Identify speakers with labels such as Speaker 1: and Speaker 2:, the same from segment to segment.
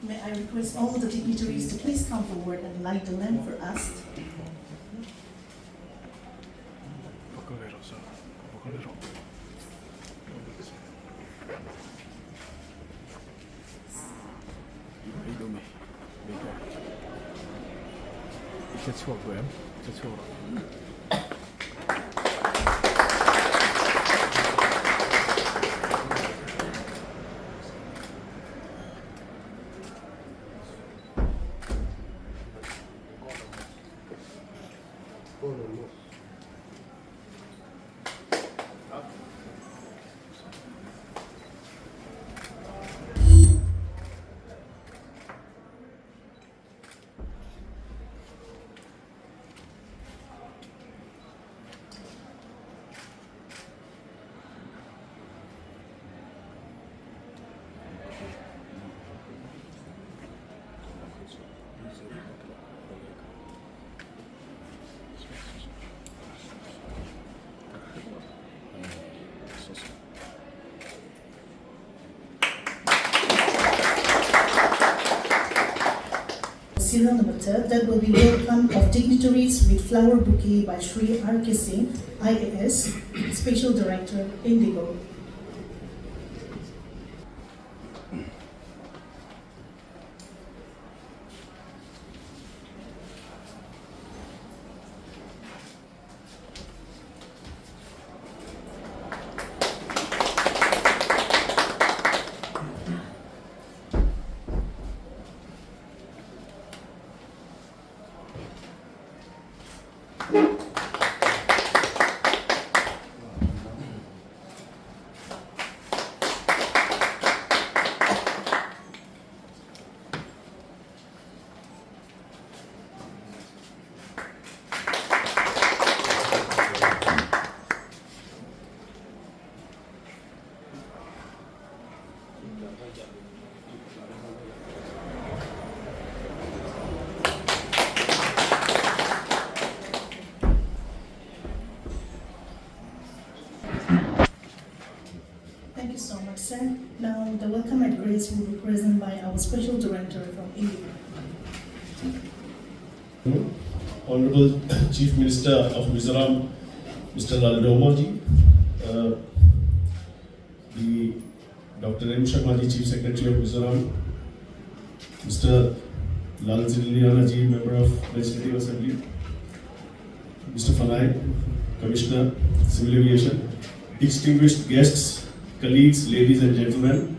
Speaker 1: May I request all the dignitaries to please come forward and light the lamp for us.
Speaker 2: Kecil của em, kecil.
Speaker 1: Serial number 3, that will be welcome of dignitaries with flower bouquet by Sri R.K. Singh, IAS, Special Director, IndiGo. Thank you so much, sir. Now, the welcome address will be present by our Special Director from IndiGo.
Speaker 3: Honorable Chief Minister of Mizoram, Mr. Lalduhoma ji, the Dr. M. Sharma ji, Chief Secretary of Mizoram, Mr. Lalduhoma ji, Member of Legislative Assembly, Mr. Fanai, Commissioner, Civil Aviation, distinguished guests, colleagues, ladies and gentlemen.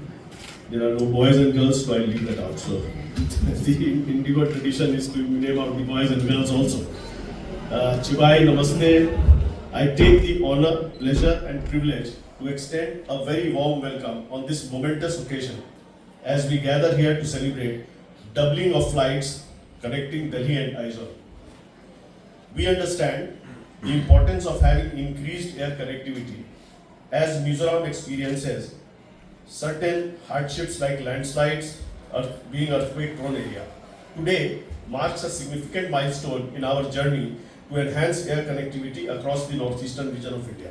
Speaker 3: There are no boys and girls, so I'll leave that out. So the IndiGo tradition is to name out the boys and girls also. Chibai, Namaste. I take the honor, pleasure and privilege to extend a very warm welcome on this momentous occasion as we gather here to celebrate doubling of flights connecting Delhi and Aizawl. We understand the importance of having increased air connectivity as Mizoram experiences certain hardships like landslides or being earthquake-prone area. Today marks a significant milestone in our journey to enhance air connectivity across the northeastern region of India.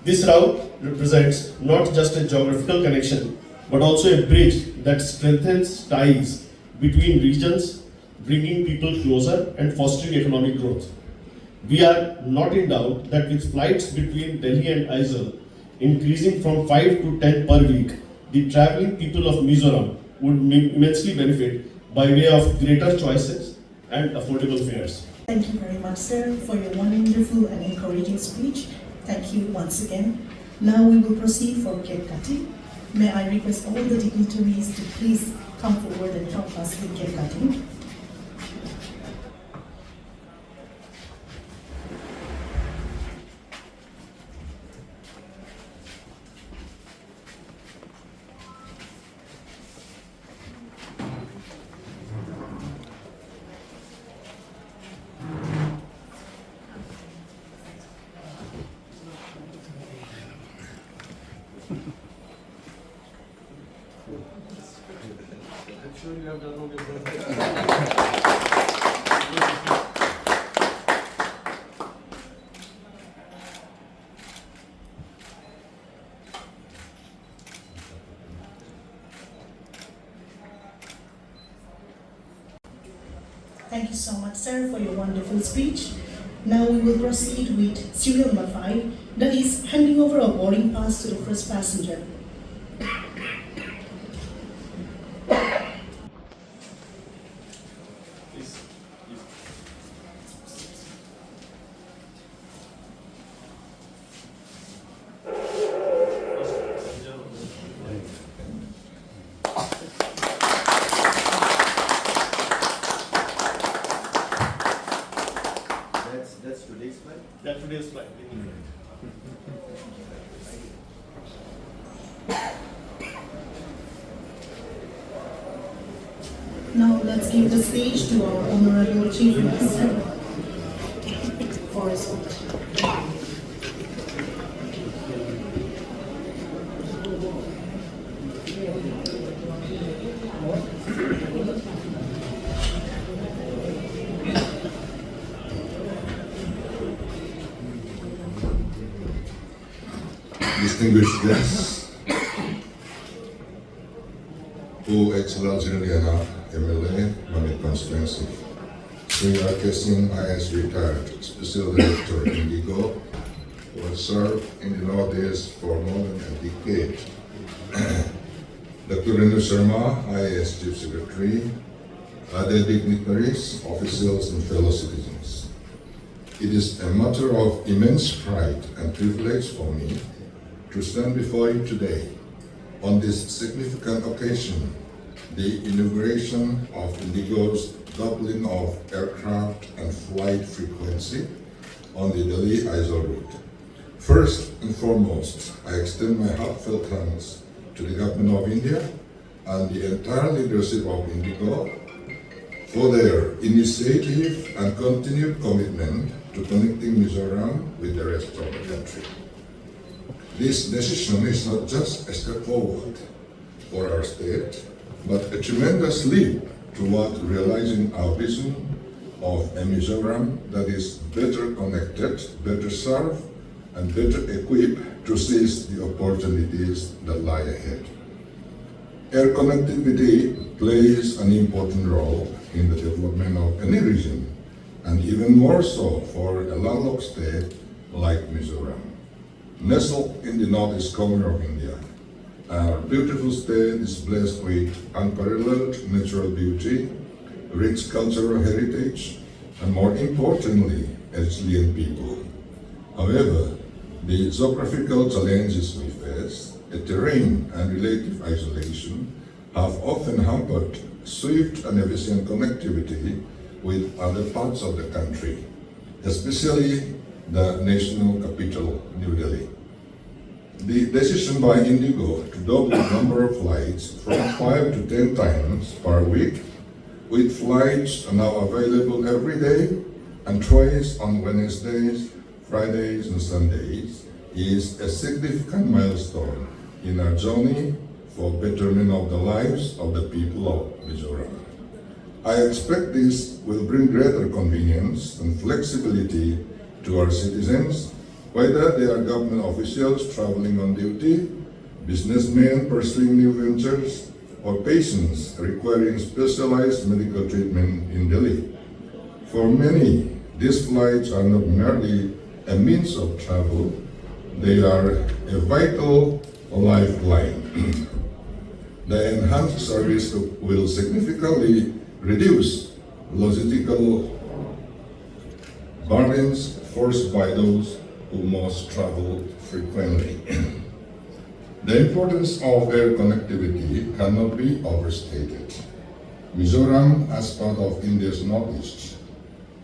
Speaker 3: This route represents not just a geographical connection, but also a bridge that strengthens ties between regions, bringing people closer and fostering economic growth. We are not in doubt that with flights between Delhi and Aizawl increasing from 5 to 10 per week, the travelling people of Mizoram would immensely benefit by way of greater choices and affordable fares.
Speaker 1: Thank you very much, sir, for your wonderful and encouraging speech. Thank you once again. Now we will proceed for cake cutting. May I request all the dignitaries to please come forward and help us with cake cutting. Thank you so much, sir, for your wonderful speech. Now we will proceed with serial number 5, that is handing over a boarding pass to the first passenger.
Speaker 4: That's today's flight?
Speaker 3: That's today's flight.
Speaker 1: Now let's give the stage to our Honorable Chief Minister for his speech.
Speaker 5: Distinguished guests, who Lalduhoma MLA, Mamit Constituency, Sri Arkesin IS retired Special Director IndiGo, who has served in the Northeast for more than a decade. Dr. Renu Sharma, IAS Chief Secretary, other dignitaries, officials, and fellow citizens. It is a matter of immense pride and privilege for me to stand before you today on this significant occasion, the inauguration of IndiGo's doubling of aircraft and flight frequency on the Delhi Aizawl route. First and foremost, I extend my heartfelt thanks to the Government of India and the entire leadership of IndiGo for their initiative and continued commitment to connecting Mizoram with the rest of the country. This decision is not just a step forward for our state, but a tremendous leap toward realizing our vision of a Mizoram that is better connected, better served, and better equipped to seize the opportunities that lie ahead. Air connectivity plays an important role in the development of any region, and even more so for a landlocked state like Mizoram. Nestled in the northeast corner of India, our beautiful state is blessed with unparalleled natural beauty, rich cultural heritage, and more importantly, resilient people. However, the geographical challenges we face, a terrain and relative isolation, have often hampered swift and efficient connectivity with other parts of the country, especially the national capital, New Delhi. The decision by IndiGo to double the number of flights from 5 to 10 times per week, with flights now available every day and twice on Wednesdays, Fridays, and Sundays, is a significant milestone in our journey for betterment of the lives of the people of Mizoram. I expect this will bring greater convenience and flexibility to our citizens, whether they are government officials traveling on duty, businessmen pursuing new ventures, or patients requiring specialized medical treatment in Delhi. For many, these flights are not merely a means of travel, they are a vital lifeline. The enhanced service will significantly reduce logistical burdens forced by those who must travel frequently. The importance of air connectivity cannot be overstated. Mizoram, as part of India's northeast,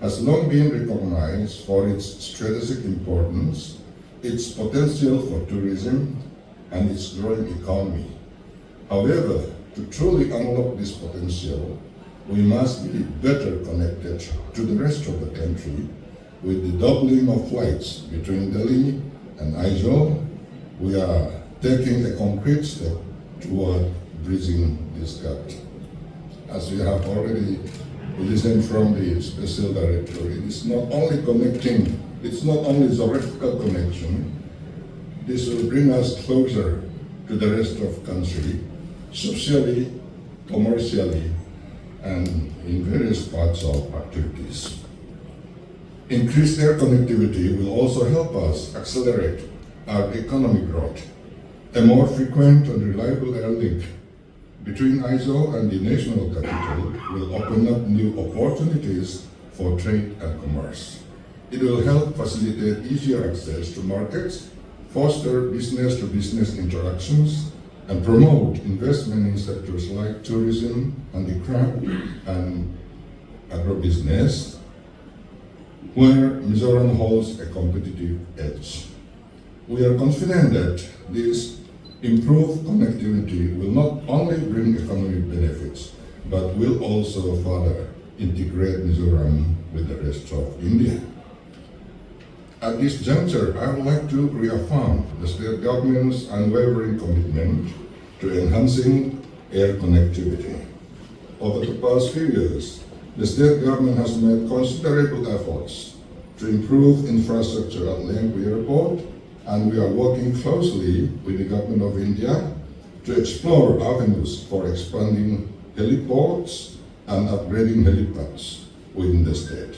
Speaker 5: has long been recognized for its strategic importance, its potential for tourism, and its growing economy. However, to truly unlock this potential, we must be better connected to the rest of the country. With the doubling of flights between Delhi and Aizawl, we are taking a concrete step toward bridging this gap. As we have already listened from the Special Director, it is not only connecting, it's not only geographical connection, this will bring us closer to the rest of the country, socially, commercially, and in various parts of activities. Increased air connectivity will also help us accelerate our economic growth. A more frequent and reliable air link between Aizawl and the national capital will open up new opportunities for trade and commerce. It will help facilitate easier access to markets, foster business-to-business interactions, and promote investment in sectors like tourism, handicraft, and agribusiness, where Mizoram holds a competitive edge. We are confident that this improved connectivity will not only bring economic benefits, but will also further integrate Mizoram with the rest of India. At this juncture, I would like to reaffirm the state government's unwavering commitment to enhancing air connectivity. Over the past few years, the state government has made considerable efforts to improve infrastructure at Lengpui Airport, and we are working closely with the Government of India to explore avenues for expanding heliports and upgrading helipads within the state.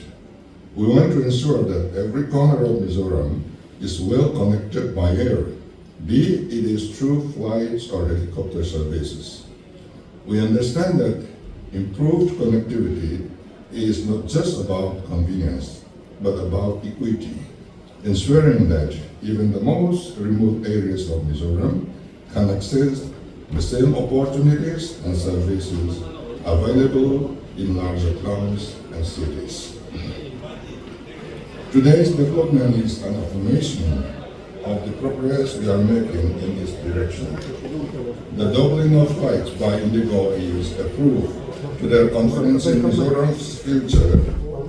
Speaker 5: We want to ensure that every corner of Mizoram is well connected by air, be it is through flights or helicopter services. We understand that improved connectivity is not just about convenience, but about equity, ensuring that even the most remote areas of Mizoram can access the same opportunities and services available in larger towns and cities. Today's development is an affirmation of the progress we are making in this direction. The doubling of flights by IndiGo is a proof to their confidence in Mizoram's future,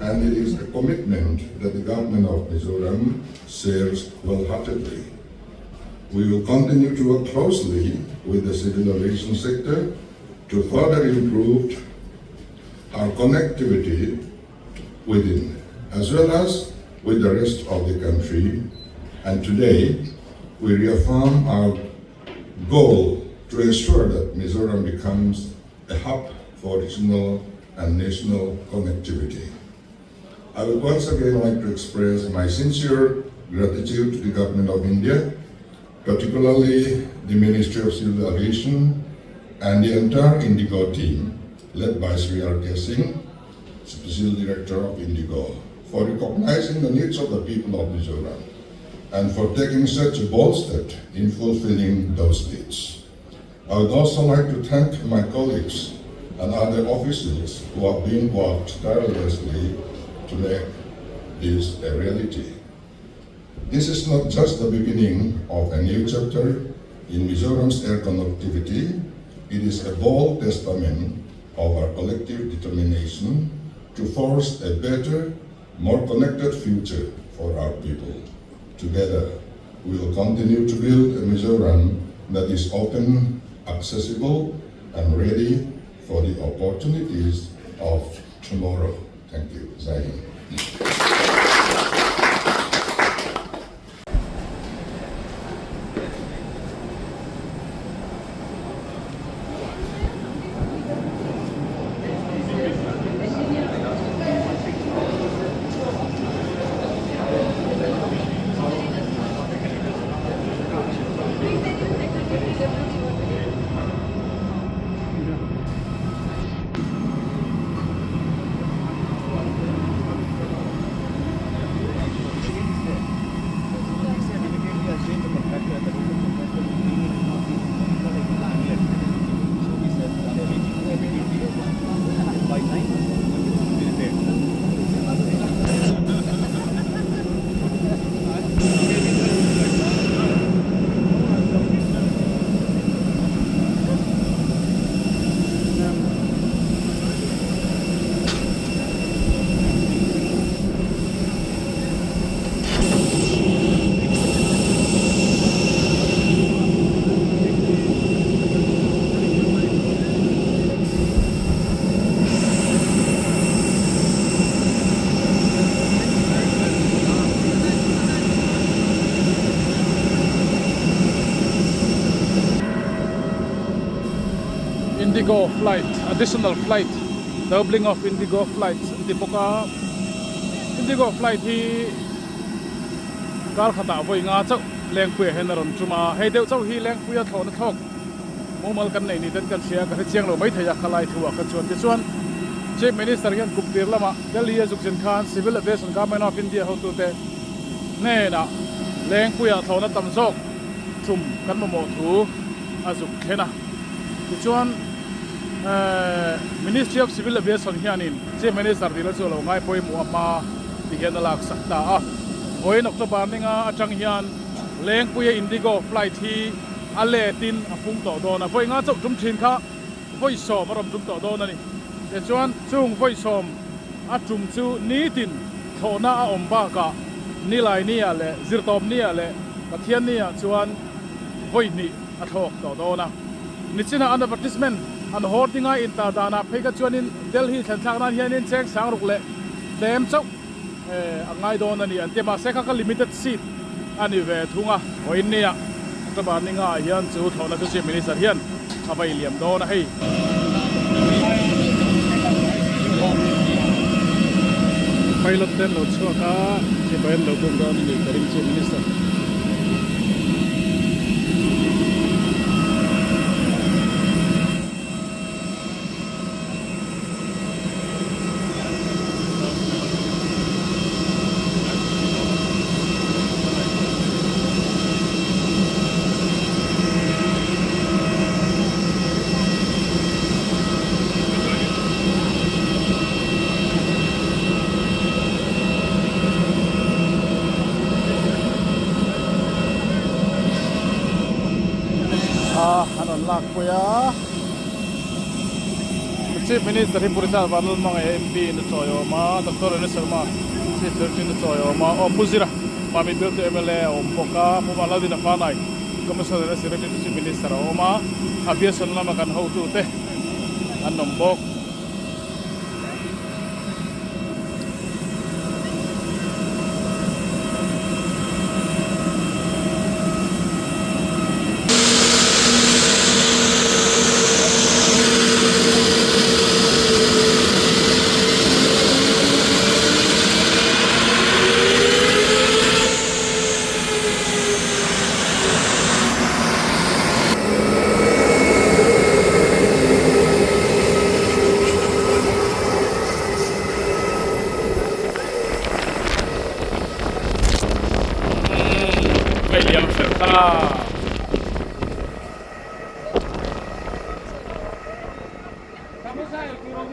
Speaker 5: and it is a commitment that the government of Mizoram shares wholeheartedly. We will continue to work closely with the civil aviation sector to further improve our connectivity within, as well as with the rest of the country. And today, we reaffirm our goal to ensure that Mizoram becomes a hub for regional and national connectivity. I would once again like to express my sincere gratitude to the Government of India, particularly the Ministry of Civil Aviation and the entire IndiGo team, led by Sri R.K. Singh, Special Director of IndiGo, for recognizing the needs of the people of Mizoram and for taking such a bold step in fulfilling those needs. I would also like to thank my colleagues and other officials who have been worked tirelessly to make this a reality. This is not just the beginning of a new chapter in Mizoram's air connectivity, it is a bold testament of our collective determination to forge a better, more connected future for our people. Together, we will continue to build a Mizoram that is open, accessible, and ready for the opportunities of tomorrow. Thank you. Jai Hind.
Speaker 2: IndiGo Flight, additional flight
Speaker 4: doubling of IndiGo flights di poka IndiGo flight hi kal khata voi nga chau leng pui hen ron chuma hei deu chau hi leng pui a thon thok momal kan nei ni den kan sia ka chiang lo mai thaya khalai thuwa ka chuan ti chuan chief minister yan kuptir lama Delhi Azuksin Khan civil aviation government of India ho tu te ne na leng pui a thon tam zok chum kan mo thu azuk khena ti chuan Ministry of Civil Aviation hianin chief minister dilo chu lo ngai poi mu ma ti hian lak sakta a oi nok to bar ninga atang hian leng puya IndiGo flight hi ale tin apung to do na voi nga chok tum thin kha voi so marom tum to do na ni te chuan chung voi som a tum chu ni tin thona a om ba ka ni lai ni ale zirtom ni ale pathian ni a chuan voi ni a thok to do na ni china advertisement an hoardinga in ta dana pheka chuan in Delhi thanthak nan hian in chek sang ruk le tem chok angai don ani an tema se kha limited seat ani ve thunga hoin nia ta ba ninga hian chu thona chu chief minister hian avai liam do na hei pilot den lo chuaka che ben lo kum do ni karim chief minister anon lak puya chief minister hi purisa vanul mang MP in choyo ma dr Anish Sharma chief secretary in choyo ma opuzira mami bill MLA poka mumala din fanai commissioner secretary chief minister ma aviation lama kan ho tu te anom bok vailiamna